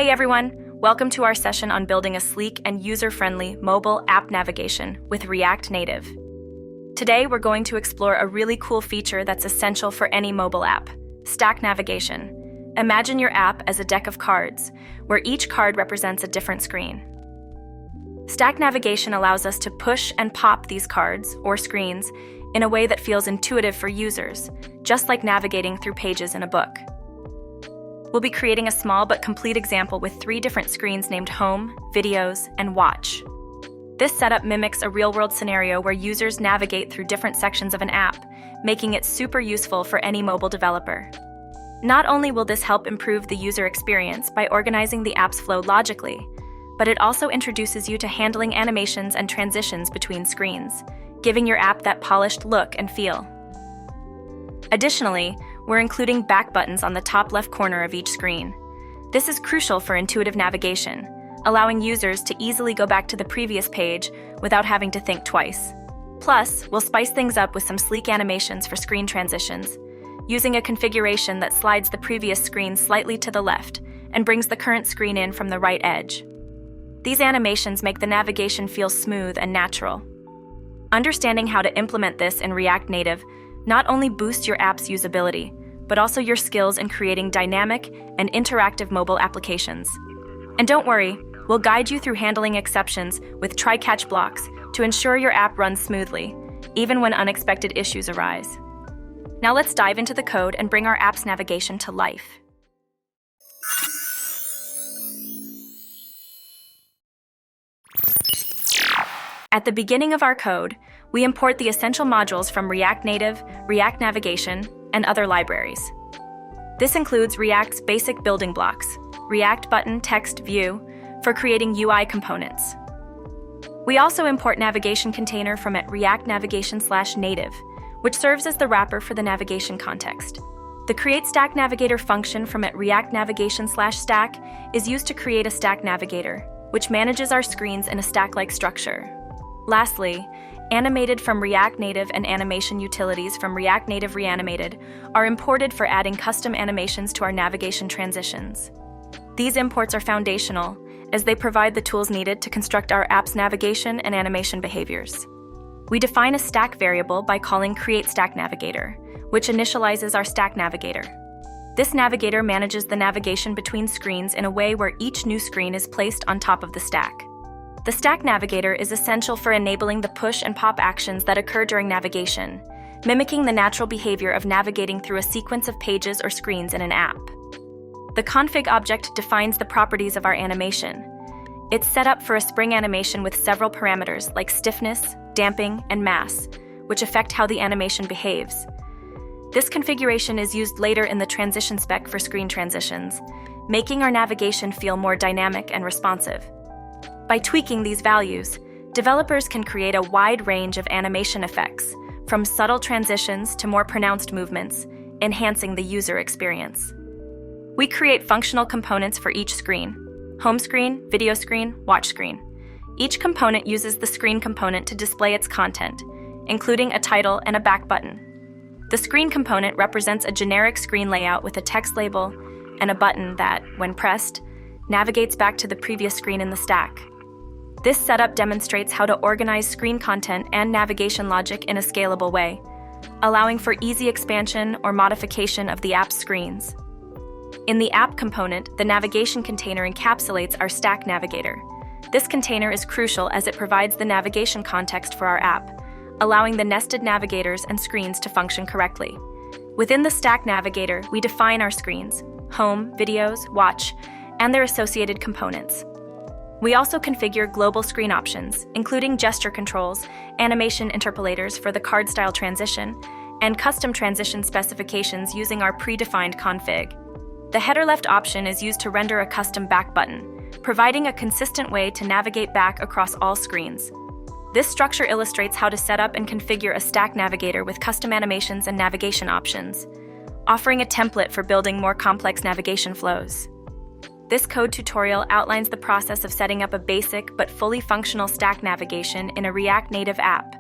Hey everyone, welcome to our session on building a sleek and user-friendly mobile app navigation with React Native. Today we're going to explore a really cool feature that's essential for any mobile app, stack navigation. Imagine your app as a deck of cards, where each card represents a different screen. Stack navigation allows us to push and pop these cards, or screens, in a way that feels intuitive for users, just like navigating through pages in a book. We'll be creating a small but complete example with 3 different screens named Home, Videos, and Watch. This setup mimics a real-world scenario where users navigate through different sections of an app, making it super useful for any mobile developer. Not only will this help improve the user experience by organizing the app's flow logically, but it also introduces you to handling animations and transitions between screens, giving your app that polished look and feel. Additionally, we're including back buttons on the top left corner of each screen. This is crucial for intuitive navigation, allowing users to easily go back to the previous page without having to think twice. Plus, we'll spice things up with some sleek animations for screen transitions, using a configuration that slides the previous screen slightly to the left and brings the current screen in from the right edge. These animations make the navigation feel smooth and natural. Understanding how to implement this in React Native not only boosts your app's usability, but also your skills in creating dynamic and interactive mobile applications. And don't worry, we'll guide you through handling exceptions with try-catch blocks to ensure your app runs smoothly, even when unexpected issues arise. Now let's dive into the code and bring our app's navigation to life. At the beginning of our code, we import the essential modules from React Native, React Navigation, and other libraries. This includes React's basic building blocks, React Button Text View, for creating UI components. We also import Navigation Container from React Navigation/native, which serves as the wrapper for the navigation context. The Create Stack Navigator function from React Navigation/stack is used to create a stack navigator, which manages our screens in a stack-like structure. Lastly, Animated from React Native and animation utilities from React Native Reanimated are imported for adding custom animations to our navigation transitions. These imports are foundational, as they provide the tools needed to construct our app's navigation and animation behaviors. We define a stack variable by calling Create Stack Navigator, which initializes our stack navigator. This navigator manages the navigation between screens in a way where each new screen is placed on top of the stack. The Stack Navigator is essential for enabling the push and pop actions that occur during navigation, mimicking the natural behavior of navigating through a sequence of pages or screens in an app. The config object defines the properties of our animation. It's set up for a spring animation with several parameters like stiffness, damping, and mass, which affect how the animation behaves. This configuration is used later in the transition spec for screen transitions, making our navigation feel more dynamic and responsive. By tweaking these values, developers can create a wide range of animation effects, from subtle transitions to more pronounced movements, enhancing the user experience. We create functional components for each screen: home screen, video screen, watch screen. Each component uses the screen component to display its content, including a title and a back button. The screen component represents a generic screen layout with a text label and a button that, when pressed, navigates back to the previous screen in the stack. This setup demonstrates how to organize screen content and navigation logic in a scalable way, allowing for easy expansion or modification of the app's screens. In the app component, the navigation container encapsulates our stack navigator. This container is crucial as it provides the navigation context for our app, allowing the nested navigators and screens to function correctly. Within the stack navigator, we define our screens: home, videos, watch, and their associated components. We also configure global screen options, including gesture controls, animation interpolators for the card style transition, and custom transition specifications using our predefined config. The header left option is used to render a custom back button, providing a consistent way to navigate back across all screens. This structure illustrates how to set up and configure a stack navigator with custom animations and navigation options, offering a template for building more complex navigation flows. This code tutorial outlines the process of setting up a basic but fully functional stack navigation in a React Native app,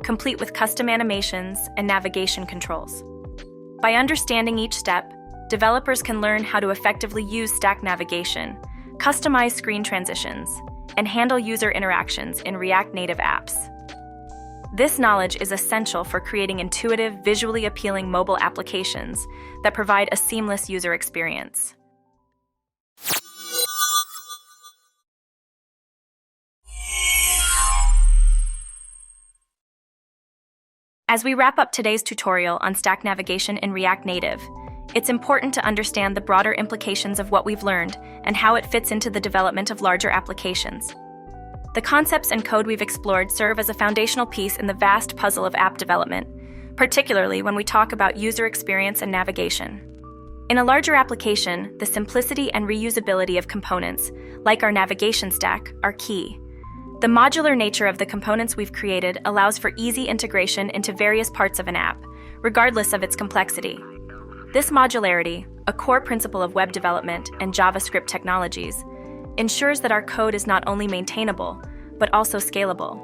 complete with custom animations and navigation controls. By understanding each step, developers can learn how to effectively use stack navigation, customize screen transitions, and handle user interactions in React Native apps. This knowledge is essential for creating intuitive, visually appealing mobile applications that provide a seamless user experience. As we wrap up today's tutorial on stack navigation in React Native, it's important to understand the broader implications of what we've learned and how it fits into the development of larger applications. The concepts and code we've explored serve as a foundational piece in the vast puzzle of app development, particularly when we talk about user experience and navigation. In a larger application, the simplicity and reusability of components, like our navigation stack, are key. The modular nature of the components we've created allows for easy integration into various parts of an app, regardless of its complexity. This modularity, a core principle of web development and JavaScript technologies, ensures that our code is not only maintainable, but also scalable.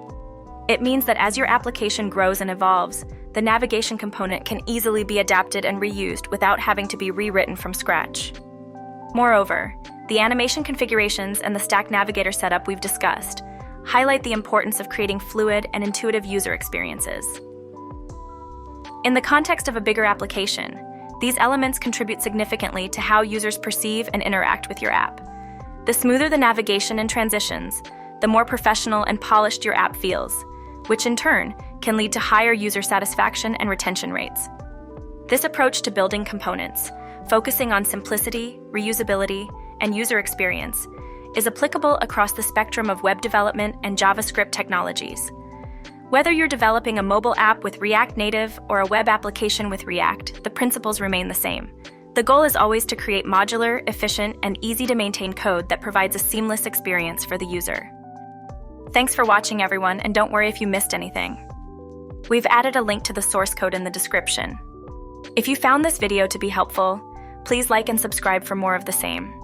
It means that as your application grows and evolves, the navigation component can easily be adapted and reused without having to be rewritten from scratch. Moreover, the animation configurations and the stack navigator setup we've discussed highlight the importance of creating fluid and intuitive user experiences. In the context of a bigger application, these elements contribute significantly to how users perceive and interact with your app. The smoother the navigation and transitions, the more professional and polished your app feels, which in turn can lead to higher user satisfaction and retention rates. This approach to building components, focusing on simplicity, reusability, and user experience, is applicable across the spectrum of web development and JavaScript technologies. Whether you're developing a mobile app with React Native or a web application with React, the principles remain the same. The goal is always to create modular, efficient, and easy-to-maintain code that provides a seamless experience for the user. Thanks for watching, everyone, and don't worry if you missed anything. We've added a link to the source code in the description. If you found this video to be helpful, please like and subscribe for more of the same.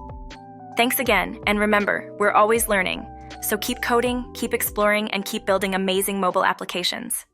Thanks again, and remember, we're always learning, so keep coding, keep exploring, and keep building amazing mobile applications.